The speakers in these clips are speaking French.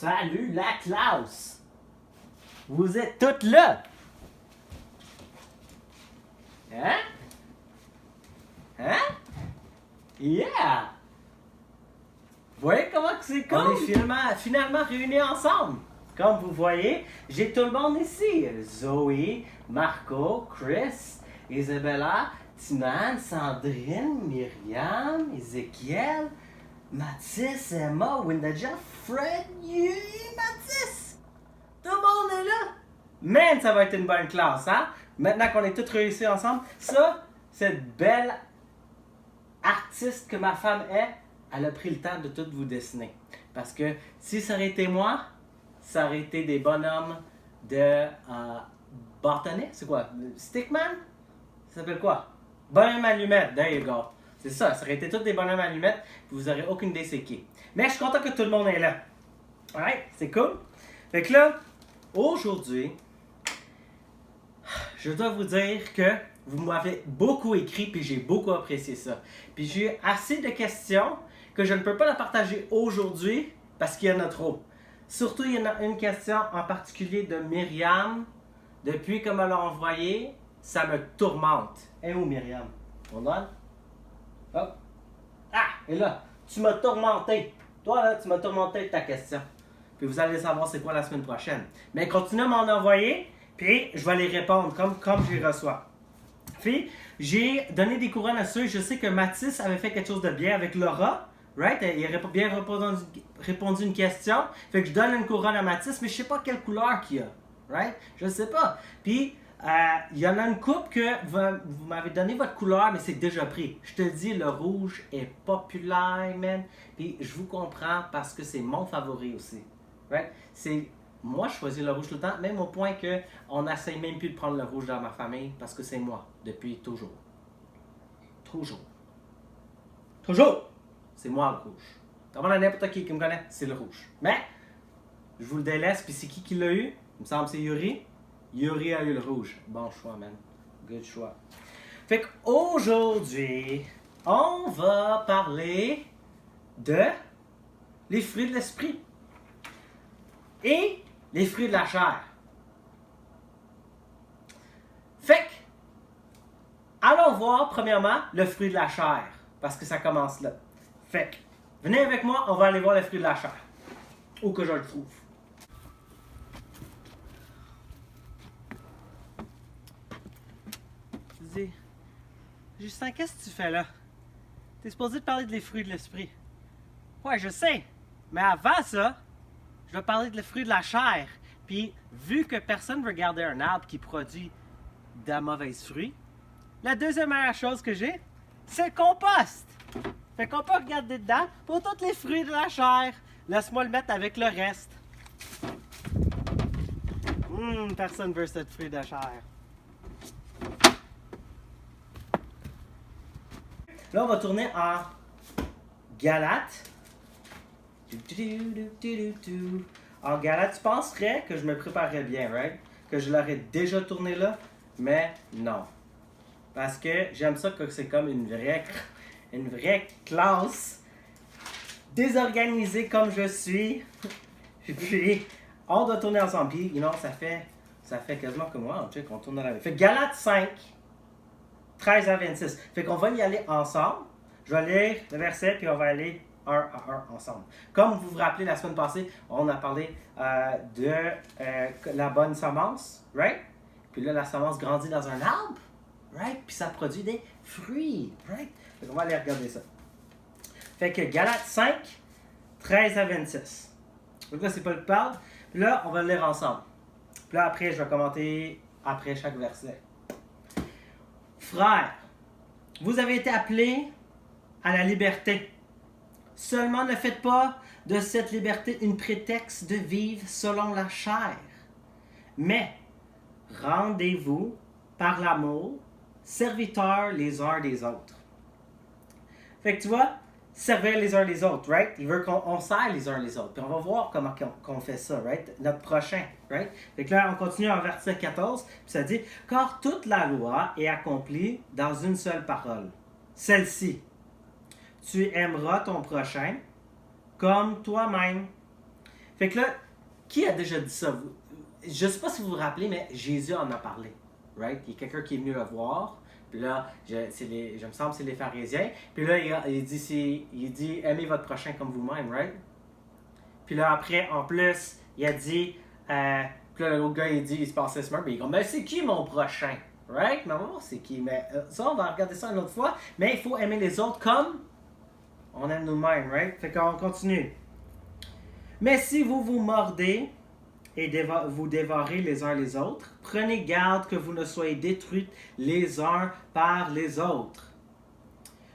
Salut la classe! Vous êtes toutes là! Hein? Hein? Yeah! Vous voyez comment que c'est cool? On est finalement réunis ensemble. Comme vous voyez, j'ai tout le monde ici. Zoé, Marco, Chris, Isabella, Timane, Sandrine, Myriam, Ézéchiel, Mathis, Emma, Windaja, Fred, et Mathis. Tout le monde est là. Man, ça va être une bonne classe, hein? Maintenant qu'on est tous réunis ensemble, ça, cette belle artiste que ma femme est, elle a pris le temps de tout vous dessiner. Parce que si ça aurait été moi, ça aurait été des bonhommes de bâtonnet, c'est quoi? Stickman? Ça s'appelle quoi? Bonhomme allumette, there you go. C'est ça, ça aurait été tous des bonhommes allumettes, puis vous n'aurez aucune idée c'est qui. Mais je suis content que tout le monde est là. Alright, c'est cool. Fait que là, aujourd'hui, je dois vous dire que vous m'avez beaucoup écrit, puis j'ai beaucoup apprécié ça. Puis j'ai eu assez de questions que je ne peux pas la partager aujourd'hui parce qu'il y en a trop. Surtout, il y en a une question en particulier de Myriam. Depuis qu'elle me l'a envoyé, ça me tourmente. Et où Myriam? On donne? Hop. Ah! Et là, tu m'as tourmenté. Toi, là, tu m'as tourmenté de ta question. Puis vous allez savoir c'est quoi la semaine prochaine. Mais continuez à m'en envoyer, puis je vais les répondre comme je les reçois. Puis, j'ai donné des couronnes à ceux. Je sais que Mathis avait fait quelque chose de bien avec Laura. Right? Il a bien répondu une question. Fait que je donne une couronne à Mathis, mais je sais pas quelle couleur qu'il a. Right? Je sais pas. Puis, il y en a une couple que vous m'avez donné votre couleur, mais c'est déjà pris. Je te dis, le rouge est populaire, man. Puis, je vous comprends parce que c'est mon favori aussi. Right? Moi, je choisis le rouge tout le temps, même au point qu'on n'essaye même plus de prendre le rouge dans ma famille parce que c'est moi, depuis toujours. Toujours. Toujours! C'est moi le rouge. Comment n'importe qui me connaît, c'est le rouge. Mais, je vous le délaisse, puis c'est qui l'a eu? Il me semble que c'est Yuri. Yuri a eu le rouge. Bon choix, man. Good choix. Fait qu'aujourd'hui, on va parler de les fruits de l'esprit. Et les fruits de la chair. Fait que, allons voir premièrement le fruit de la chair, parce que ça commence là. Fait que, venez avec moi, on va aller voir le fruit de la chair, où que je le trouve. Je dis, Justin, qu'est-ce que tu fais là? T'es supposé te parler des fruits de l'esprit. Ouais, je sais, mais avant ça, je vais parler de le fruit de la chair. Puis, vu que personne ne veut garder un arbre qui produit de mauvais fruits, la deuxième meilleure chose que j'ai, c'est le compost. Fait qu'on peut regarder dedans pour tous les fruits de la chair. Laisse-moi le mettre avec le reste. Personne ne veut ce fruit de chair. Là, on va tourner en Galates. En Galates, tu penserais que je me préparerais bien, right? Que je l'aurais déjà tourné là, mais non. Parce que j'aime ça que c'est comme une vraie classe désorganisée comme je suis. Puis, on doit tourner ensemble. Puis, ça fait quasiment comme moi, tu sais, qu'on tourne dans la vie. Fait Galates 5, 13 à 26. Fait qu'on va y aller ensemble. Je vais lire le verset, puis on va aller un à un ensemble. Comme vous vous rappelez, la semaine passée, on a parlé de la bonne semence, right? Puis là, la semence grandit dans un arbre, right? Puis ça produit des fruits, right? Donc, on va aller regarder ça. Fait que Galates 5, 13 à 26. Donc là, c'est pas le parle. Puis là, on va le lire ensemble. Puis là, après, je vais commenter après chaque verset. Frères, vous avez été appelés à la liberté. Seulement ne faites pas de cette liberté une prétexte de vivre selon la chair. Mais rendez-vous par l'amour, serviteurs les uns des autres. Fait que tu vois, servir les uns les autres, right? Il veut qu'on sert les uns les autres. Puis on va voir comment qu'on fait ça, right? Notre prochain, right? Fait que là, on continue en verset 14, puis ça dit « Car toute la loi est accomplie dans une seule parole, celle-ci. Tu aimeras ton prochain comme toi-même. Fait que là, qui a déjà dit ça? Je ne sais pas si vous vous rappelez, mais Jésus en a parlé. Right? Il y a quelqu'un qui est venu le voir. Puis là, je me semble que c'est les pharisiens. Puis là, il dit, aimez votre prochain comme vous-même, right? Puis là, après, en plus, il a dit, puis là, l'autre gars, il se passait smart, mais il dit, mais c'est qui mon prochain? Right? Mais on va voir c'est qui. Mais ça, on va regarder ça une autre fois. Mais il faut aimer les autres comme on aime nous-mêmes, right? Fait qu'on continue. Mais si vous vous mordez et vous dévorez les uns les autres, prenez garde que vous ne soyez détruits les uns par les autres.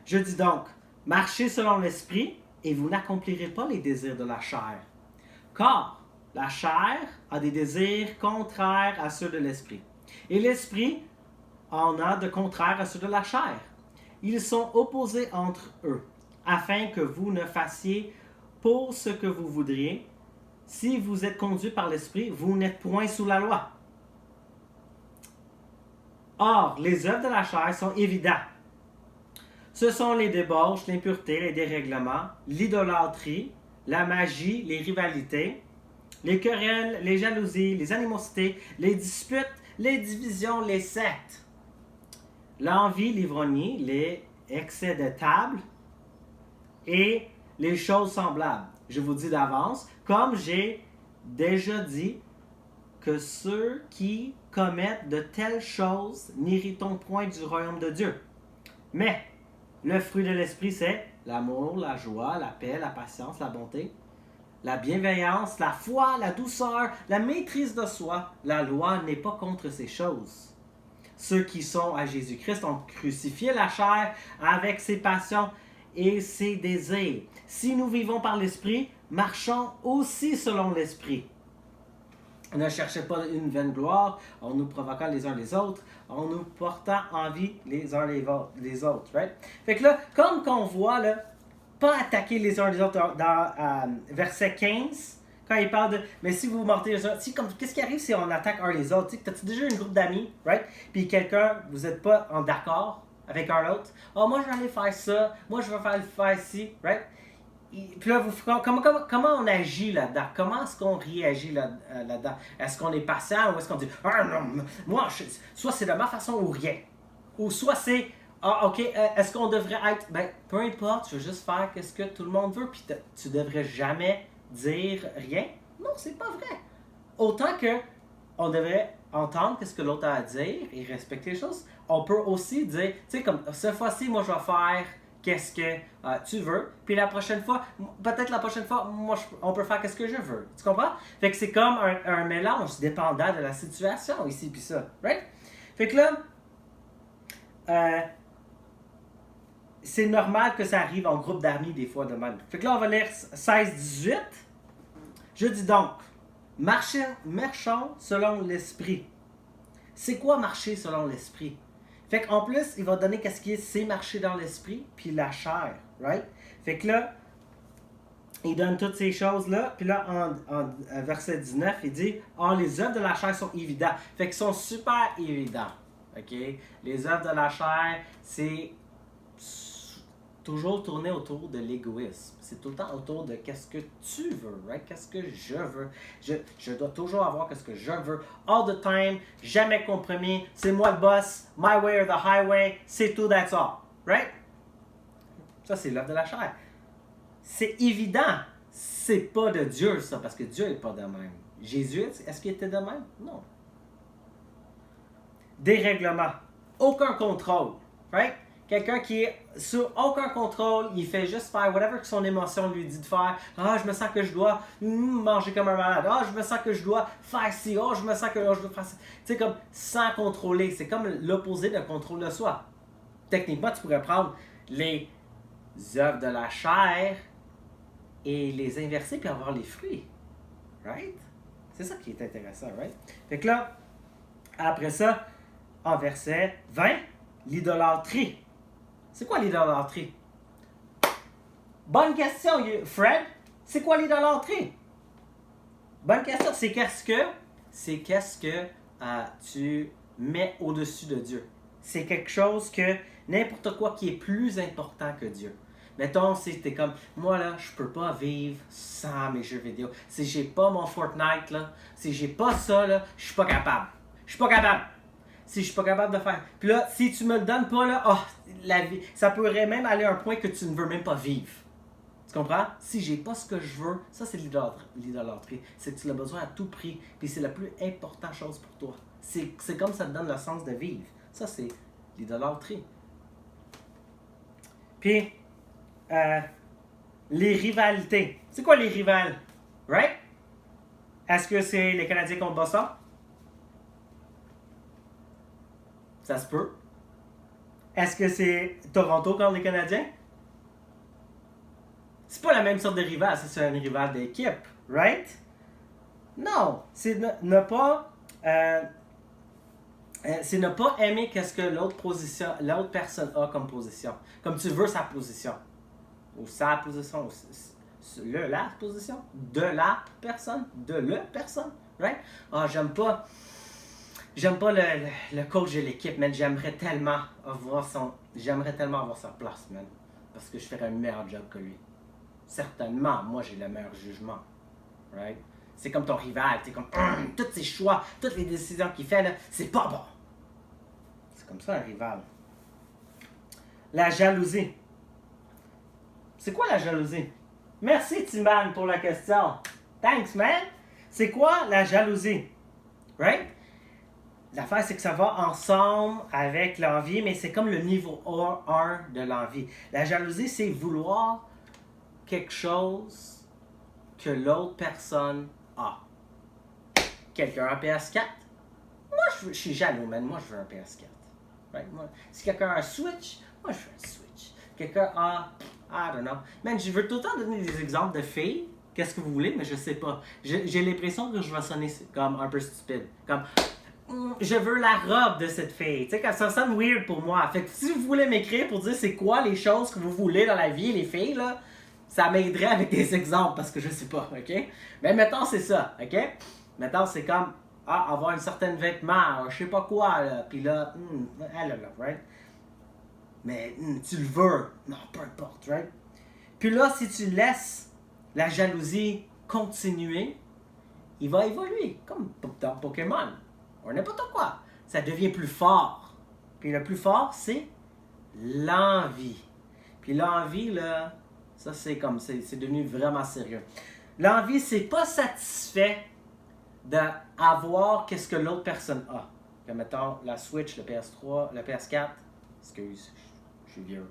Je dis donc, marchez selon l'esprit et vous n'accomplirez pas les désirs de la chair. Car la chair a des désirs contraires à ceux de l'esprit. Et l'esprit en a de contraires à ceux de la chair. Ils sont opposés entre eux, afin que vous ne fassiez pour ce que vous voudriez. Si vous êtes conduit par l'esprit, vous n'êtes point sous la loi. Or, les œuvres de la chair sont évidentes. Ce sont les débauches, l'impureté, les dérèglements, l'idolâtrie, la magie, les rivalités, les querelles, les jalousies, les animosités, les disputes, les divisions, les sectes, l'envie, l'ivrognerie, les excès de table et les choses semblables. Je vous dis d'avance, comme j'ai déjà dit, que ceux qui commettent de telles choses n'héritent point du royaume de Dieu. Mais le fruit de l'esprit, c'est l'amour, la joie, la paix, la patience, la bonté, la bienveillance, la foi, la douceur, la maîtrise de soi. La loi n'est pas contre ces choses. Ceux qui sont à Jésus-Christ ont crucifié la chair avec ses passions et ses désirs. Si nous vivons par l'Esprit, marchons aussi selon l'Esprit. Ne cherchez pas une vaine gloire en nous provoquant les uns les autres, en nous portant envie les uns les autres. Right? Fait que là, comme qu'on voit, là, pas attaquer les uns les autres dans verset 15, quand il parle de mais si vous mordez les autres, qu'est-ce qui arrive si on attaque un les autres? T'as-tu déjà un groupe d'amis, right? Puis quelqu'un, vous n'êtes pas en d'accord avec un autre. Oh, moi je vais aller faire ça, moi je vais faire ci, right? Puis là, comment on agit là-dedans? Comment est-ce qu'on réagit là-dedans? Est-ce qu'on est patient ou est-ce qu'on dit ah non, soit c'est de ma façon ou rien? Ou soit c'est ah ok, est-ce qu'on devrait être ben peu importe, je veux juste faire ce que tout le monde veut, puis tu devrais jamais dire rien? Non, c'est pas vrai. Autant que on devrait entendre ce que l'autre a à dire et respecter les choses, on peut aussi dire, tu sais, comme cette fois-ci, moi je vais faire qu'est-ce que tu veux, puis peut-être la prochaine fois, moi on peut faire qu'est-ce que je veux. Tu comprends? Fait que c'est comme un mélange dépendant de la situation ici puis ça, right? Fait que là, c'est normal que ça arrive en groupe d'amis des fois de même. Fait que là, on va lire 16-18. Je dis donc, marchons selon l'esprit. C'est quoi marcher selon l'esprit? Fait qu'en plus, il va donner qu'est-ce qui est c'est marcher dans l'esprit, puis la chair, right? Fait que là, il donne toutes ces choses-là, puis là, en verset 19, il dit « Ah, les œuvres de la chair sont évidentes. » Fait qu'ils sont super évidents, ok? Les œuvres de la chair, c'est toujours tourné autour de l'égoïsme. C'est tout le temps autour de qu'est-ce que tu veux, right? Qu'est-ce que je veux. Je dois toujours avoir qu'est-ce que je veux. All the time, jamais compromis. C'est moi le boss. My way or the highway. C'est tout, that's all. Right? Ça, c'est l'œuvre de la chair. C'est évident. C'est pas de Dieu, ça, parce que Dieu n'est pas de même. Jésus, est-ce qu'il était de même? Non. Dérèglement. Aucun contrôle. Right? Quelqu'un qui est sur aucun contrôle, il fait juste faire whatever que son émotion lui dit de faire. Ah, je me sens que je dois manger comme un malade. Ah, je me sens que je dois faire ci. Ah, je me sens que je dois faire ça. Tu sais, comme sans contrôler. C'est comme l'opposé de contrôle de soi. Techniquement, tu pourrais prendre les œuvres de la chair et les inverser puis avoir les fruits. Right? C'est ça qui est intéressant, right? Fait que là, après ça, en verset 20, l'idolâtrie. C'est quoi l'idolâtrie? Bonne question, Fred. C'est quoi l'idolâtrie? Bonne question. C'est qu'est-ce que tu mets au-dessus de Dieu. C'est quelque chose que n'importe quoi qui est plus important que Dieu. Mettons, si t'es comme, moi là, je peux pas vivre sans mes jeux vidéo. Si j'ai pas mon Fortnite là, si j'ai pas ça là, je suis pas capable. Je suis pas capable. Si je suis pas capable de faire. Puis là, si tu me le donnes pas là, oh, la vie, ça pourrait même aller à un point que tu ne veux même pas vivre. Tu comprends? Si j'ai pas ce que je veux, ça c'est l'idolâtrie. C'est que tu l'as besoin à tout prix. Puis c'est la plus importante chose pour toi. C'est comme ça te donne le sens de vivre. Ça c'est l'idolâtrie. Puis, les rivalités. C'est quoi les rivales? Right? Est-ce que c'est les Canadiens contre Boston? Ça se peut. Est-ce que c'est Toronto contre les Canadiens? C'est pas la même sorte de rival, c'est un rival d'équipe, right? Non, c'est ne pas c'est ne pas aimer qu'est-ce que l'autre personne a comme position, comme tu veux sa position, ou sa position, ou la position de la personne, right? Ah, j'aime pas le coach de l'équipe, man. J'aimerais tellement avoir sa place, man, parce que je ferais un meilleur job que lui. Certainement, moi j'ai le meilleur jugement. Right? C'est comme ton rival, c'est comme tous ses choix, toutes les décisions qu'il fait, là, c'est pas bon. C'est comme ça un rival. La jalousie. C'est quoi la jalousie? Merci Timban pour la question. Thanks man. C'est quoi la jalousie? Right? L'affaire c'est que ça va ensemble avec l'envie, mais c'est comme le niveau 1 de l'envie. La jalousie c'est vouloir quelque chose que l'autre personne a. Quelqu'un a un PS4? Moi, je suis jaloux, man. Moi, je veux un PS4. Right? Moi, si quelqu'un a un Switch, moi, je veux un Switch. Quelqu'un a... I don't know. Man, je veux tout le temps donner des exemples de filles. Qu'est-ce que vous voulez, mais je sais pas. J'ai l'impression que je vais sonner comme un peu stupide. Comme... je veux la robe de cette fille. Tu sais, quand ça sonne weird pour moi. Fait que si vous voulez m'écrire pour dire c'est quoi les choses que vous voulez dans la vie, les filles, là, ça m'aiderait avec des exemples parce que je sais pas, ok? Mais mettons, c'est ça, ok? Mettons, c'est comme, avoir une certaine vêtement, je sais pas quoi, là, pis là, elle là, right? Mais tu le veux, non, peu importe, right? Puis là, si tu laisses la jalousie continuer, il va évoluer, comme dans Pokémon, ou n'importe quoi. Ça devient plus fort. Puis le plus fort, c'est l'envie. Puis l'envie, là, ça c'est comme, c'est devenu vraiment sérieux. L'envie, c'est pas satisfait d'avoir qu'est-ce que l'autre personne a. Comme mettons, la Switch, le PS3, le PS4, excuse, je suis vieux.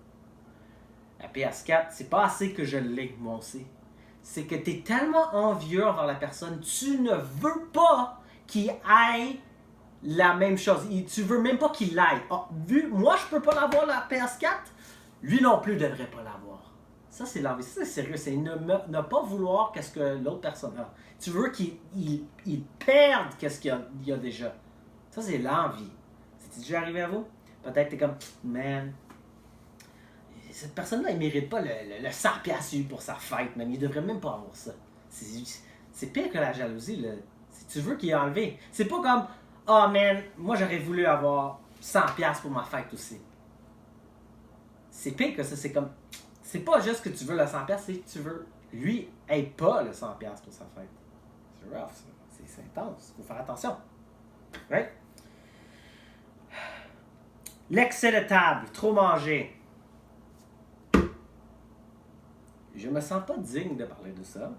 La PS4, c'est pas assez que je l'ai, moi aussi. C'est que tu es tellement envieux envers la personne, tu ne veux pas qu'il aille la même chose. Tu veux même pas qu'il l'aille. Moi, je peux pas l'avoir, la PS4, lui non plus devrait pas l'avoir. Ça, c'est l'envie. Ça, c'est sérieux. C'est ne pas vouloir qu'est-ce que l'autre personne a. Tu veux qu'il perde qu'est-ce qu'il y a déjà. Ça, c'est l'envie. C'est déjà arrivé à vous? Peut-être que t'es comme, man, cette personne-là, il mérite pas le 100$ pour sa fête, man. Il devrait même pas avoir ça. C'est pire que la jalousie, là. Si tu veux qu'il ait enlevé. C'est pas comme, oh man, moi j'aurais voulu avoir 100$ pour ma fête aussi. C'est pire que ça. C'est comme, c'est pas juste que tu veux le 100$, c'est que tu veux, lui, ait pas le 100$ pour sa fête. C'est rough, ça. C'est intense. Faut faire attention. Right? L'excès de table, trop manger. Je me sens pas digne de parler de ça.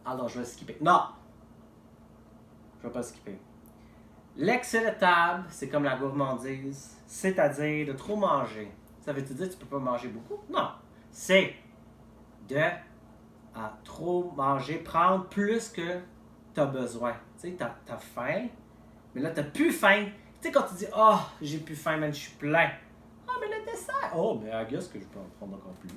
Alors, je vais skipper. Non! Je vais pas skipper. L'excès de table, c'est comme la gourmandise, c'est-à-dire de trop manger. Ça veut-tu dire que tu peux pas manger beaucoup? Non. C'est de trop manger, prendre plus que tu as besoin. Tu sais, t'as faim, mais là, t'as plus faim. Tu sais, quand tu dis, oh, j'ai plus faim, man, je suis plein. Ah, mais le dessert. Oh, mais I guess que je peux en prendre encore plus.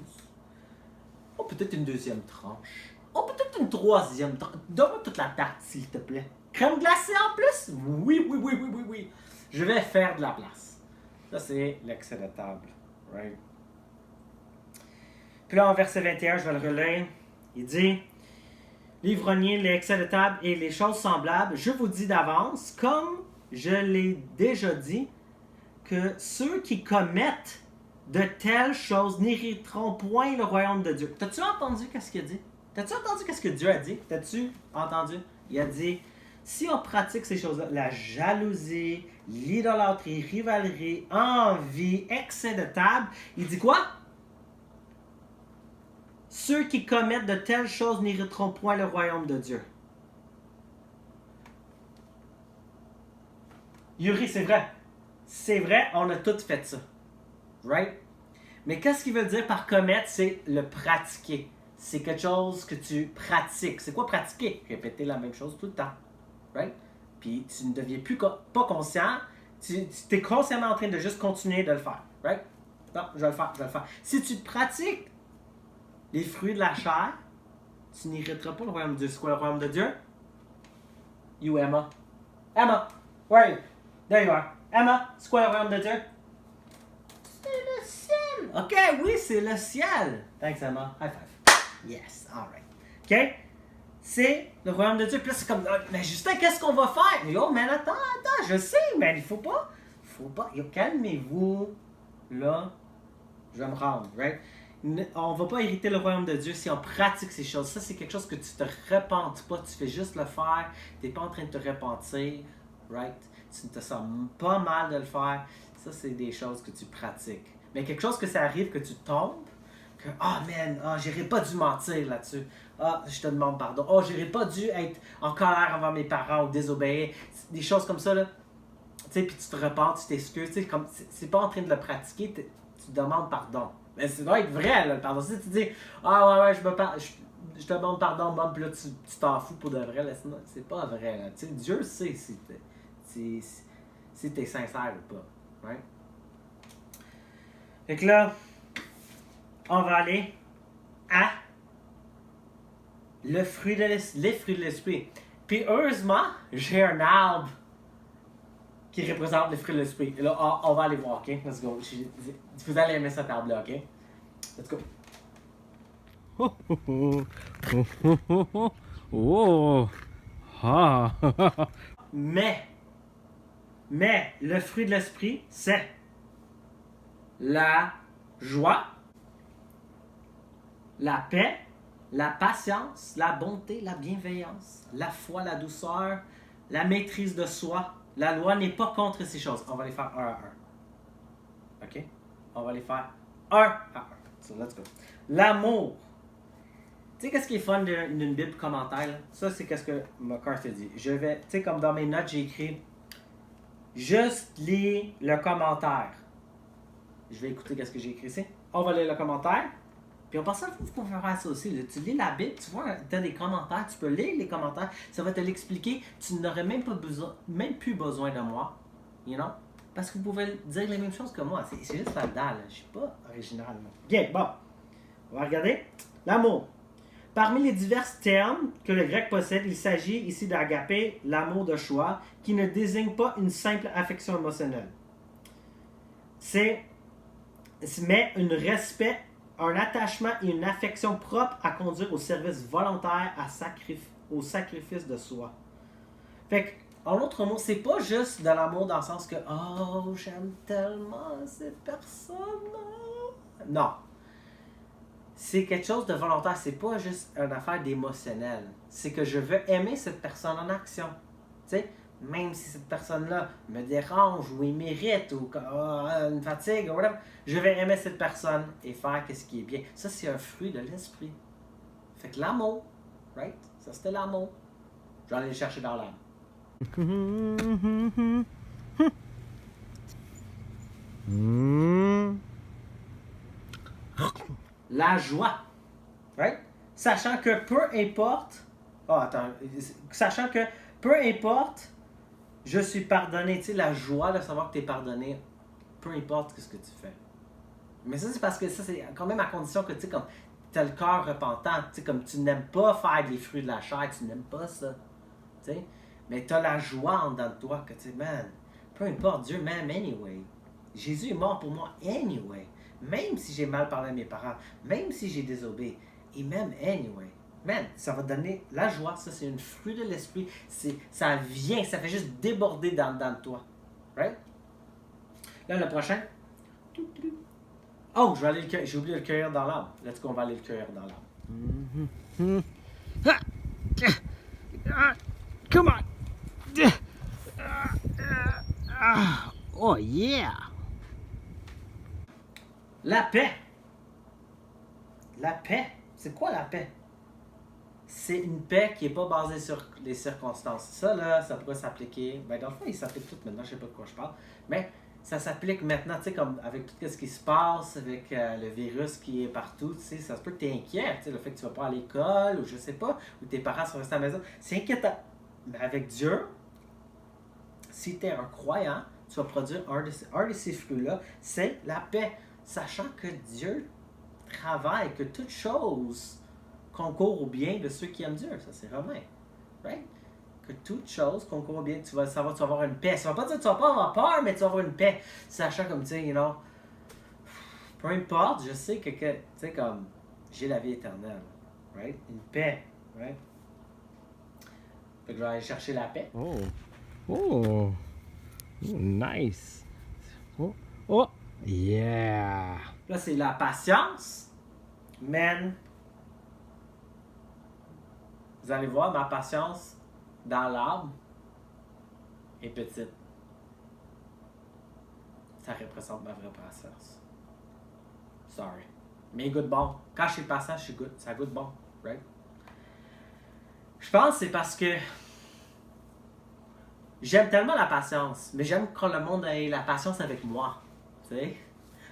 Oh, peut-être une deuxième tranche. Oh, peut-être une troisième tranche. Donne-moi toute la tarte, s'il te plaît. Crème glacée en plus? Oui. Je vais faire de la place. Ça, c'est l'excès de table. Right? Puis là, en verset 21, je vais le relire. Il dit, l'ivrogne, l'excès de table et les choses semblables, je vous dis d'avance, comme je l'ai déjà dit, que ceux qui commettent de telles choses n'hériteront point le royaume de Dieu. T'as-tu entendu qu'est-ce qu'il a dit? T'as-tu entendu qu'est-ce que Dieu a dit? T'as-tu entendu? Il a dit, si on pratique ces choses-là, la jalousie, l'idolâtrie, rivalerie, envie, excès de table, il dit quoi? Ceux qui commettent de telles choses n'hériteront point le royaume de Dieu. Yuri, c'est vrai. C'est vrai, on a tous fait ça. Right? Mais qu'est-ce qu'il veut dire par commettre? C'est le pratiquer. C'est quelque chose que tu pratiques. C'est quoi pratiquer? Répéter la même chose tout le temps. Right? Puis tu ne deviens plus pas conscient. Tu es consciemment en train de juste continuer de le faire. Right? Non, je vais le faire, je vais le faire. Si tu pratiques les fruits de la chair, tu n'hériteras pas le royaume de Dieu. C'est quoi le royaume de Dieu? You, Emma. Emma, where are you? There you are. Emma, c'est quoi le royaume de Dieu? C'est le ciel. OK, oui, c'est le ciel. Thanks, Emma. High five. Yes, all right. OK? C'est le royaume de Dieu. Puis là, c'est comme, mais Justin, qu'est-ce qu'on va faire? Yo, man, attends, je sais, mais il faut pas. Yo, calmez-vous. Là, je vais me rendre, right? On ne va pas hériter le royaume de Dieu si on pratique ces choses. Ça, c'est quelque chose que tu te repentes pas. Tu fais juste le faire. Tu n'es pas en train de te repentir, right? Tu ne te sens pas mal de le faire. Ça, c'est des choses que tu pratiques. Mais quelque chose que ça arrive, que tu tombes, que « Ah, man, j'aurais pas dû mentir là-dessus. Ah, je te demande pardon. Oh, j'aurais pas dû être en colère envers mes parents ou désobéir. » Des choses comme ça, là. Tu sais, puis tu te repentes, tu t'excuses. Tu sais, comme c'est pas en train de le pratiquer, tu demandes pardon. Mais ça doit être vrai, là, le pardon. Si tu dis « Ah, ouais, je te demande pardon, bon, puis là, tu t'en fous pour de vrai. » Là, c'est pas vrai, là. Tu sais, Dieu sait si t'es sincère ou pas. Right? Fait que là, on va aller à les fruits de l'esprit. Puis heureusement, j'ai un arbre qui représente les fruits de l'esprit. Et là, on va aller voir, ok? Let's go. Vous allez aimer cet arbre-là, ok? Let's go. Oh. Ah. Mais, le fruit de l'esprit, c'est la joie, la paix, la patience, la bonté, la bienveillance, la foi, la douceur, la maîtrise de soi. La loi n'est pas contre ces choses. On va les faire un à un. OK? On va les faire un à un. So, let's go. L'amour. Tu sais, qu'est-ce qui est fun d'une Bible commentaire? Là? Ça, c'est qu'est-ce que MacArthur dit. Tu sais, comme dans mes notes, j'ai écrit juste lis le commentaire. Je vais écouter qu'est-ce que j'ai écrit ici. On va lire le commentaire. Puis on pense à vous pouvez faire ça aussi. Là. Tu lis la Bible, tu vois, tu as des commentaires, tu peux lire les commentaires, ça va te l'expliquer. Tu n'aurais même plus besoin de moi, you know? Parce que vous pouvez dire les mêmes choses que moi. C'est juste la dalle. Je ne suis pas original. Bien, bon. On va regarder. L'amour. Parmi les divers termes que le grec possède, il s'agit ici d'agapé, l'amour de choix, qui ne désigne pas une simple affection émotionnelle. Mais un respect, un attachement et une affection propre à conduire au service volontaire, au sacrifice de soi. Fait que, en autre mot, c'est pas juste de l'amour dans le sens que « Oh, j'aime tellement cette personne-là! » Non. C'est quelque chose de volontaire. C'est pas juste une affaire d'émotionnel. C'est que je veux aimer cette personne en action. Tu sais, même si cette personne-là me dérange ou il mérite ou une fatigue ou whatever, je vais aimer cette personne et faire ce qui est bien. Ça, c'est un fruit de l'esprit. Fait que l'amour, right? Ça, c'était l'amour. Je vais aller le chercher dans l'âme. La joie, right? Sachant que peu importe... Sachant que peu importe, je suis pardonné. Tu sais, la joie de savoir que tu es pardonné, peu importe ce que tu fais. Mais ça, c'est parce que ça, c'est quand même à condition que, tu sais, comme, tu as le cœur repentant. Tu sais, comme, tu n'aimes pas faire des fruits de la chair, tu n'aimes pas ça. Tu sais, mais tu as la joie en dedans de toi, que, tu sais, man, peu importe, Dieu m'aime anyway. Jésus est mort pour moi anyway. Même si j'ai mal parlé à mes parents, même si j'ai désobéi, il m'aime anyway. Man, ça va donner la joie. Ça, c'est un fruit de l'esprit. Ça vient, ça fait juste déborder dans toi. Right? Là, le prochain. Oh, je vais aller le cueillir. J'ai oublié de le cueillir dans l'arbre. Let's go, on va aller le cueillir dans l'arbre. Come on. Oh yeah. La paix. La paix. C'est quoi la paix? C'est une paix qui n'est pas basée sur les circonstances. Ça, là, ça pourrait s'appliquer. Ben, dans le fond, il s'applique tout maintenant. Je sais pas de quoi je parle. Mais ça s'applique maintenant, tu sais, comme avec tout ce qui se passe, avec le virus qui est partout, tu sais, ça se peut que tu es inquiet, tu sais, le fait que tu vas pas à l'école, ou je sais pas, ou tes parents sont restés à la maison. C'est inquiétant. Mais avec Dieu, si tu es un croyant, tu vas produire un de ces fruits-là, c'est la paix. Sachant que Dieu travaille, que toute chose concourt au bien de ceux qui aiment Dieu. Ça, c'est Romain. Right? Que toute chose concourt au bien. Tu vas savoir, tu vas avoir une paix. Ça ne va pas dire que tu vas pas avoir peur, mais tu vas avoir une paix. Sachant comme, tu sais, you know, peu importe, je sais que tu sais, comme, j'ai la vie éternelle. Right? Une paix. Right? Fait que je vais aller chercher la paix. Oh. Oh. Oh, nice. Oh. Oh. Yeah. Là, c'est la patience. Man, vous allez voir, ma patience dans l'arbre est petite. Ça représente ma vraie patience. Sorry. Mais il goûte bon. Quand je suis patient, ça goûte bon. Right? Je pense que c'est parce que j'aime tellement la patience, mais j'aime quand le monde ait la patience avec moi. Tu sais?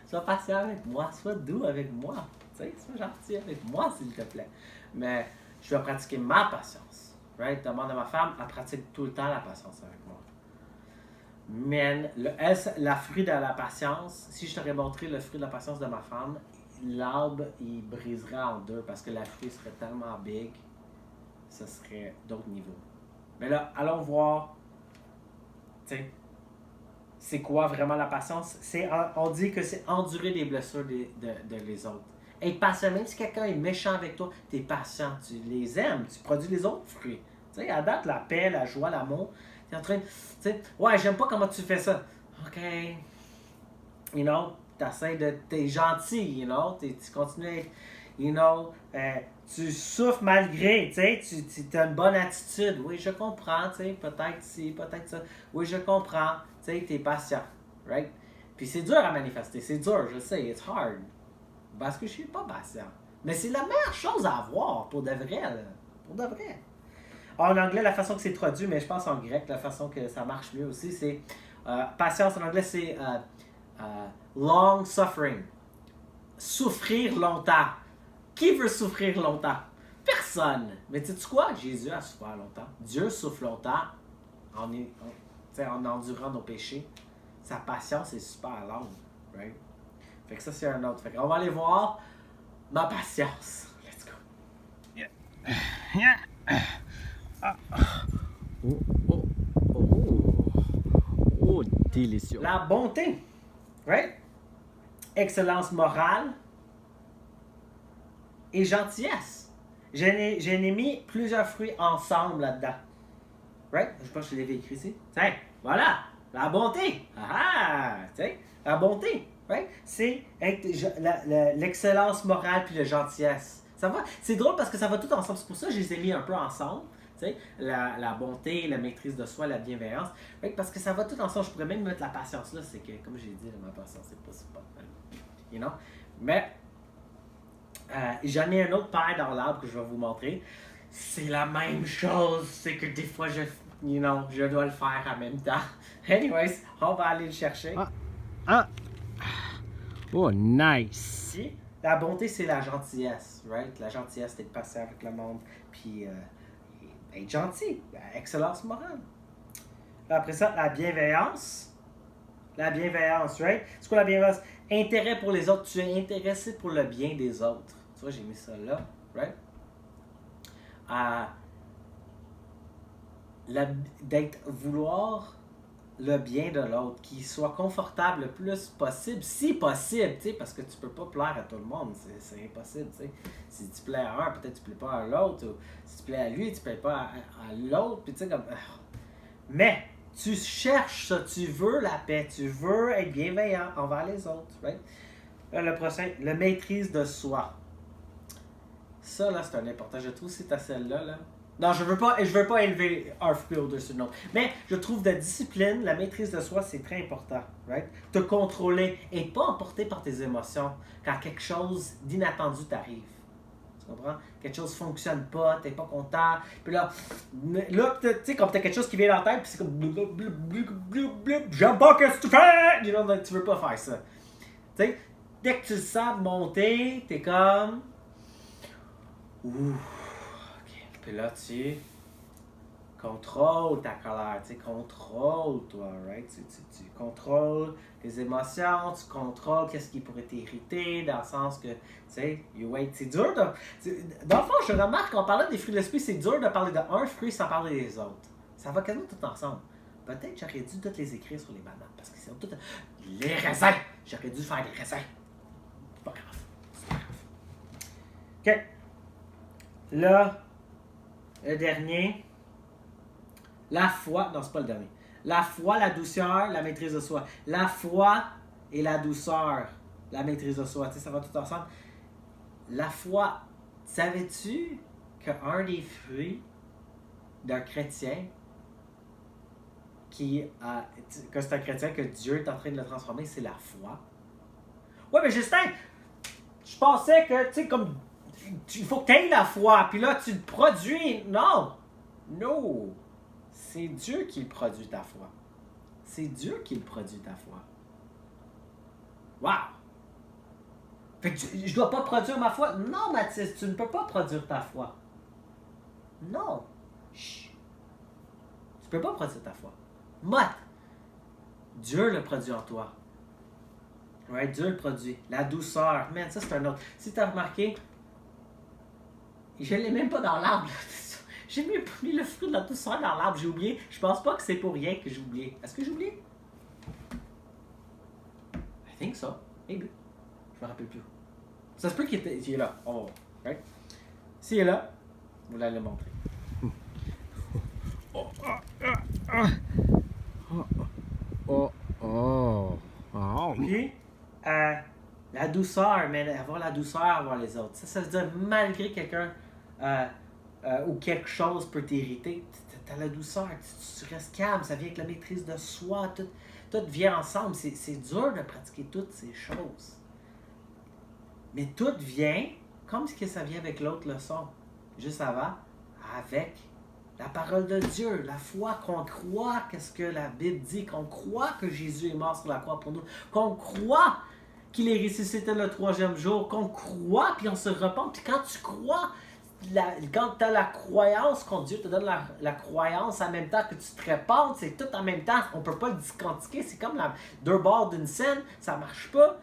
Sois patient avec moi, sois doux avec moi. Tu sais? Sois gentil avec moi, s'il te plaît. Mais je dois pratiquer ma patience. Right? Demande à ma femme, elle pratique tout le temps la patience avec moi. Mais la fruit de la patience, si je t'aurais montré le fruit de la patience de ma femme, l'arbre, il briserait en deux parce que la fruit serait tellement big, ce serait d'autres niveaux. Mais là, allons voir, tu sais, c'est quoi vraiment la patience? On dit que c'est endurer les blessures de les autres. Être patient, même si quelqu'un est méchant avec toi, tu es patient, tu les aimes, tu produis les autres fruits. Tu sais, à date, la paix, la joie, l'amour, tu es en train de, tu sais, ouais, j'aime pas comment tu fais ça. OK. You know, t'es gentil, you know, tu continues à être, you know, tu souffres malgré, tu sais, tu as une bonne attitude. Oui, je comprends, tu sais, peut-être ci, peut-être ça. Oui, je comprends, tu sais, t'es patient, right? Puis c'est dur à manifester, c'est dur, je sais, it's hard. Parce que je suis pas patient. Mais c'est la meilleure chose à avoir, pour de vrai, là. Pour de vrai. En anglais, la façon que c'est traduit, mais je pense en grec, la façon que ça marche mieux aussi, c'est patience en anglais, c'est long suffering. Souffrir longtemps. Qui veut souffrir longtemps? Personne. Mais sais-tu quoi? Jésus a souffert longtemps. Dieu souffre longtemps en endurant nos péchés. Sa patience est super longue. Right? Fait que ça, c'est un autre. Fait qu'on va aller voir ma patience. Let's go. Yeah. Yeah. Oh, oh, oh. Oh, délicieux. La bonté. Right? Excellence morale et gentillesse. J'ai mis plusieurs fruits ensemble là-dedans. Right? Je pense que je l'avais écrit ici. Tiens, voilà. La bonté. Ah, tu sais, la bonté. Right? C'est l'excellence morale puis la gentillesse. Ça va? C'est drôle parce que ça va tout ensemble. C'est pour ça que je les ai mis un peu ensemble. La bonté, la maîtrise de soi, la bienveillance. Right? Parce que ça va tout ensemble. Je pourrais même mettre la patience là. C'est que, comme j'ai dit, ma patience, c'est pas super. You know? Mais j'en ai un autre paire dans l'arbre que je vais vous montrer. C'est la même chose. C'est que des fois, je dois le faire en même temps. Anyways, on va aller le chercher. Oh, nice. Puis, la bonté, c'est la gentillesse, right? La gentillesse, c'est de passer avec le monde, puis être gentil, excellence morale. Après ça, la bienveillance. La bienveillance, right? C'est quoi la bienveillance? Intérêt pour les autres. Tu es intéressé pour le bien des autres. Tu vois, j'ai mis ça là, right? D'être vouloir le bien de l'autre, qu'il soit confortable le plus possible, si possible, tu sais, parce que tu peux pas plaire à tout le monde, c'est impossible, tu sais. Si tu plais à un, peut-être tu plais pas à l'autre, ou si tu plais à lui, tu plais pas à l'autre, puis tu sais, comme... Mais, Tu cherches ça, tu veux la paix, tu veux être bienveillant envers les autres. Right? Le prochain, la maîtrise de soi. Ça, là, c'est un important. Je trouve que c'est à celle-là. Là. Non, je veux pas élever un fruit au-dessus de l'autre. Mais je trouve la discipline, la maîtrise de soi, c'est très important. Right? Te contrôler et pas emporté par tes émotions quand quelque chose d'inattendu t'arrive. Tu comprends? Quelque chose ne fonctionne pas, t'es pas content. Puis là tu sais, comme t'as quelque chose qui vient dans la tête, puis c'est comme j'aime pas ce que tu fais! You know, tu veux pas faire ça. Tu sais, dès que tu le sens monter, t'es comme. Ouh. Ok. Puis là, tu contrôles ta colère, tu sais, contrôle-toi, right? Tu contrôles tes émotions, tu contrôles qu'est-ce qui pourrait t'irriter, dans le sens que, tu sais, c'est dur de. Dans le fond, je remarque qu'on parlait des fruits de l'esprit, c'est dur de parler d'un fruit sans parler des autres. Ça va quasiment tout ensemble. Peut-être j'aurais dû toutes les écrire sur les bananes, parce que c'est tout. Les raisins! J'aurais dû faire des raisins. C'est pas grave. C'est pas grave. OK. Là, le dernier. La foi, non, c'est pas le dernier. La foi, la douceur, la maîtrise de soi. La foi et la douceur, la maîtrise de soi. Tu sais, ça va tout ensemble. La foi, savais-tu qu'un des fruits d'un chrétien, que c'est un chrétien, que Dieu est en train de le transformer, c'est la foi? Ouais, mais Justin, je pensais que, tu sais, comme, il faut que tu aies la foi, puis là, tu le produis. Non! Non! C'est Dieu qui produit ta foi. C'est Dieu qui produit ta foi. Wow! Fait que je dois pas produire ma foi? Non, Mathis, tu ne peux pas produire ta foi. Non. Chut. Tu peux pas produire ta foi. Matt, Dieu le produit en toi. Right? Dieu le produit. La douceur. Man, ça c'est un autre. Si tu as remarqué, je ne l'ai même pas dans l'arbre. J'ai même pas mis le fruit de la douceur dans l'arbre. J'ai oublié. Je pense pas que c'est pour rien que j'ai oublié. Est-ce que j'ai oublié? I think so. Maybe. Je me rappelle plus. Ça se peut qu'il est là. Oh, right? S'il est là, vous allez le montrer. Puis, la douceur, mais avoir la douceur envers les autres. Ça veut dire malgré quelqu'un ou quelque chose peut t'irriter, tu as la douceur, tu restes calme, ça vient avec la maîtrise de soi, tout vient ensemble. C'est dur de pratiquer toutes ces choses. Mais tout vient comme ce que ça vient avec l'autre leçon, juste avant, avec la parole de Dieu, la foi, qu'on croit qu'est-ce que la Bible dit, qu'on croit que Jésus est mort sur la croix pour nous, qu'on croit qu'il est ressuscité le 3e jour, qu'on croit, puis on se repent. Puis quand tu crois, quand tu as la croyance, quand Dieu te donne la croyance en même temps que tu te répandes, c'est tout en même temps. On ne peut pas le disquantifier. C'est comme deux bords d'une scène, ça ne marche pas.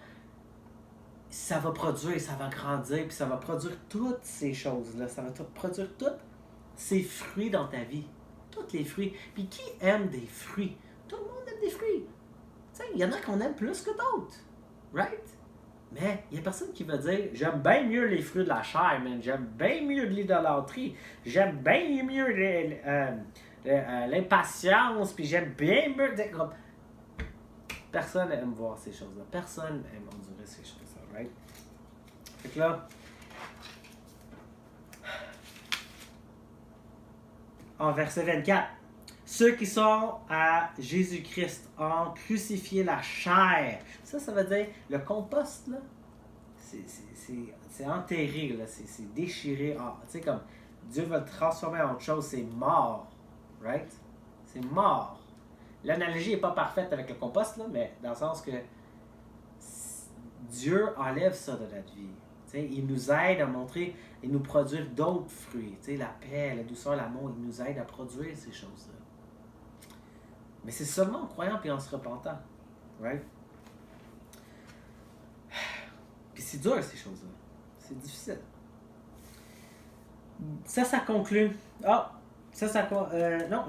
Ça va produire, ça va grandir, puis ça va produire toutes ces choses-là. Ça va produire tous ces fruits dans ta vie. Tous les fruits. Puis qui aime des fruits? Tout le monde aime des fruits. Tu sais, il y en a qu'on aime plus que d'autres. Right? Mais il n'y a personne qui va dire « J'aime bien mieux les fruits de la chair, man. J'aime bien mieux de l'idolâtrie. J'aime bien mieux l'impatience. Puis j'aime bien mieux... » Personne n'aime voir ces choses-là. Personne n'aime endurer ces choses-là, right? Fait que là... En verset 24, « Ceux qui sont à Jésus-Christ ont crucifié la chair. » Ça veut dire, le compost, là, c'est enterré, là, c'est déchiré. Tu sais, comme Dieu va le transformer en autre chose, c'est mort, right? C'est mort. L'analogie n'est pas parfaite avec le compost, là, mais dans le sens que Dieu enlève ça de notre vie. T'sais, il nous aide à montrer et nous produire d'autres fruits. T'sais, la paix, la douceur, l'amour, il nous aide à produire ces choses-là. Mais c'est seulement en croyant et en se repentant. Right? Puis c'est dur, ces choses-là. C'est difficile. Ça conclut. Non,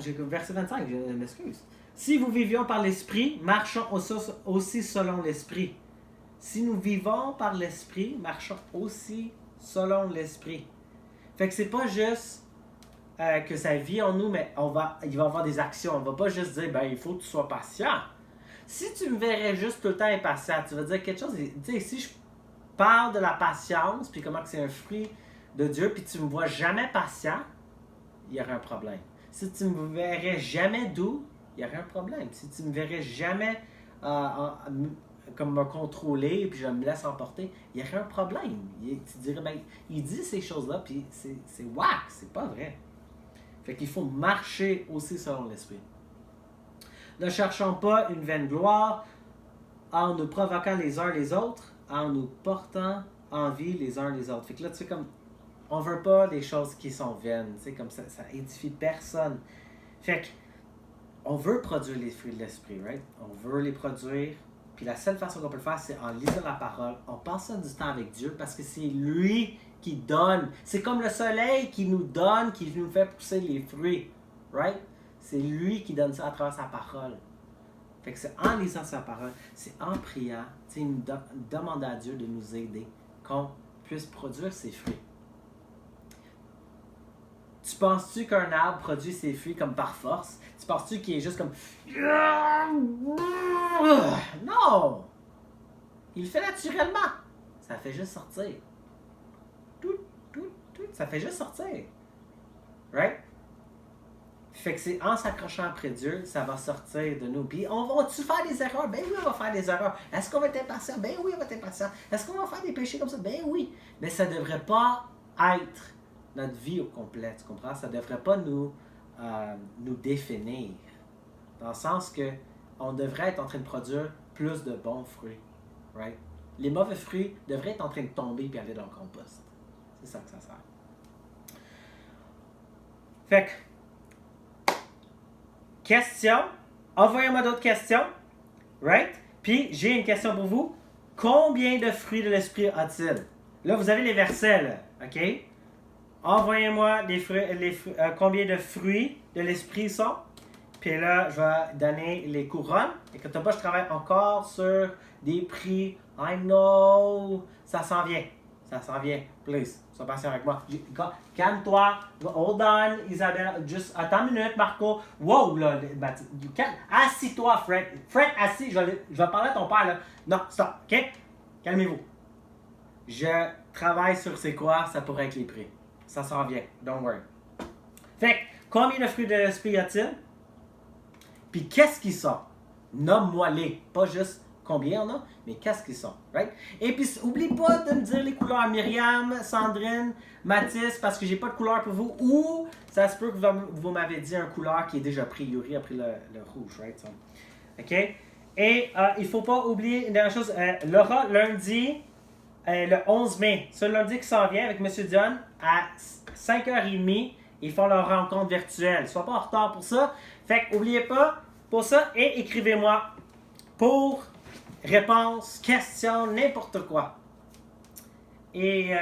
j'ai verset 25, je m'excuse. Si nous vivions par l'Esprit, marchons aussi selon l'Esprit. Si nous vivons par l'Esprit, marchons aussi selon l'Esprit. Fait que c'est pas juste que ça vit en nous, mais il va y avoir des actions. On ne va pas juste dire, ben, il faut que tu sois patient. Si tu me verrais juste tout le temps impatient, tu vas dire quelque chose. Tu sais, si je parle de la patience, puis comment que c'est un fruit de Dieu, puis tu me vois jamais patient, il y aurait un problème. Si tu me verrais jamais doux, il y aurait un problème. Si tu me verrais jamais comme me contrôler, puis je me laisse emporter, il y aurait un problème. Tu dirais, ben, il dit ces choses-là, puis c'est whack, c'est pas vrai. Fait qu'il faut marcher aussi selon l'esprit. Ne cherchons pas une vaine gloire en nous provoquant les uns les autres, en nous portant envie les uns les autres. Fait que là, tu sais, comme, on veut pas des choses qui sont vaines, tu sais, comme ça édifie personne. Fait que, on veut produire les fruits de l'esprit, right? On veut les produire, puis la seule façon qu'on peut le faire, c'est en lisant la parole, en passant du temps avec Dieu, parce que c'est lui qui donne. C'est comme le soleil qui nous donne, qui nous fait pousser les fruits, right? C'est lui qui donne ça à travers sa parole. Fait que c'est en lisant sa parole, c'est en priant, tu sais, demander à Dieu de nous aider, qu'on puisse produire ses fruits. Tu penses-tu qu'un arbre produit ses fruits comme par force? Tu penses-tu qu'il est juste comme... Non! Il le fait naturellement. Ça fait juste sortir. Tout, ça fait juste sortir. Right? Fait que c'est en s'accrochant après Dieu, ça va sortir de nous. Puis on va-tu faire des erreurs? Ben oui, on va faire des erreurs. Est-ce qu'on va être impatient? Ben oui, on va être impatient. Est-ce qu'on va faire des péchés comme ça? Ben oui. Mais ça ne devrait pas être notre vie au complet, tu comprends? Ça ne devrait pas nous définir. Dans le sens que on devrait être en train de produire plus de bons fruits. Right? Les mauvais fruits devraient être en train de tomber et aller dans le compost. C'est ça que ça sert. Fait que, question. Envoyez-moi d'autres questions. Right? Puis, j'ai une question pour vous. Combien de fruits de l'esprit a-t-il? Là, vous avez les versets, là. OK? Envoyez-moi combien de fruits de l'esprit sont. Puis là, je vais donner les couronnes. Écoute pas, je travaille encore sur des prix. I know. Ça s'en vient. Ça s'en vient. Please, sois patient avec moi. Calme-toi. Hold on, Isabelle. Juste attends une minute, Marco. Wow, là. Assis-toi, Fred. Fred, assis. Je vais parler à ton père, là. Non, stop. OK? Calmez-vous. Je travaille sur c'est quoi, ça pourrait être les prix. Ça s'en vient. Don't worry. Fait que, combien de fruits de l'esprit y a-t-il? Puis qu'est-ce qu'ils sont? Nomme-moi-les. Pas juste combien on a, mais qu'est-ce qu'ils sont. Right? Et puis, oublie pas de me dire les couleurs Myriam, Sandrine, Mathis, parce que j'ai pas de couleur pour vous. Ou ça se peut que vous m'avez dit un couleur qui est déjà pris. Yuri a pris le rouge. Right? So, OK? Et il faut pas oublier une dernière chose. Laura, lundi, le 11 mai, ce lundi qui s'en vient avec M. Dion, à 5h30, ils font leur rencontre virtuelle. Sois pas en retard pour ça. Fait que, n'oubliez pas pour ça et écrivez-moi pour réponse, question, n'importe quoi. Et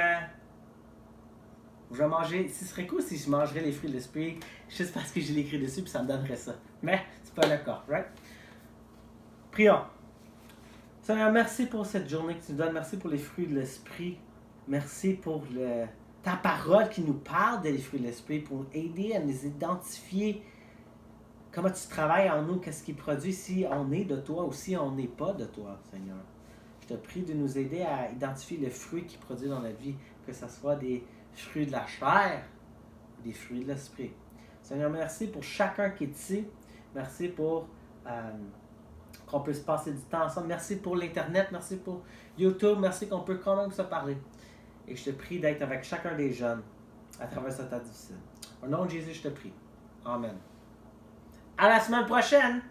je vais manger. Ce serait cool si je mangerais les fruits de l'esprit juste parce que je l'ai écrit dessus puis ça me donnerait ça. Mais c'est pas le cas, right? Prions. Seigneur, merci pour cette journée que tu nous donnes. Merci pour les fruits de l'esprit. Merci pour ta parole qui nous parle des fruits de l'esprit pour aider à nous identifier comment tu travailles en nous, qu'est-ce qui produit, si on est de toi ou si on n'est pas de toi, Seigneur. Je te prie de nous aider à identifier le fruit qui produit dans notre vie, que ce soit des fruits de la chair ou des fruits de l'esprit. Seigneur, merci pour chacun qui est ici. Merci pour qu'on puisse passer du temps ensemble. Merci pour l'Internet, merci pour YouTube, merci qu'on peut quand même se parler. Et je te prie d'être avec chacun des jeunes à travers ce temps difficile. Au nom de Jésus, je te prie. Amen. À la semaine prochaine!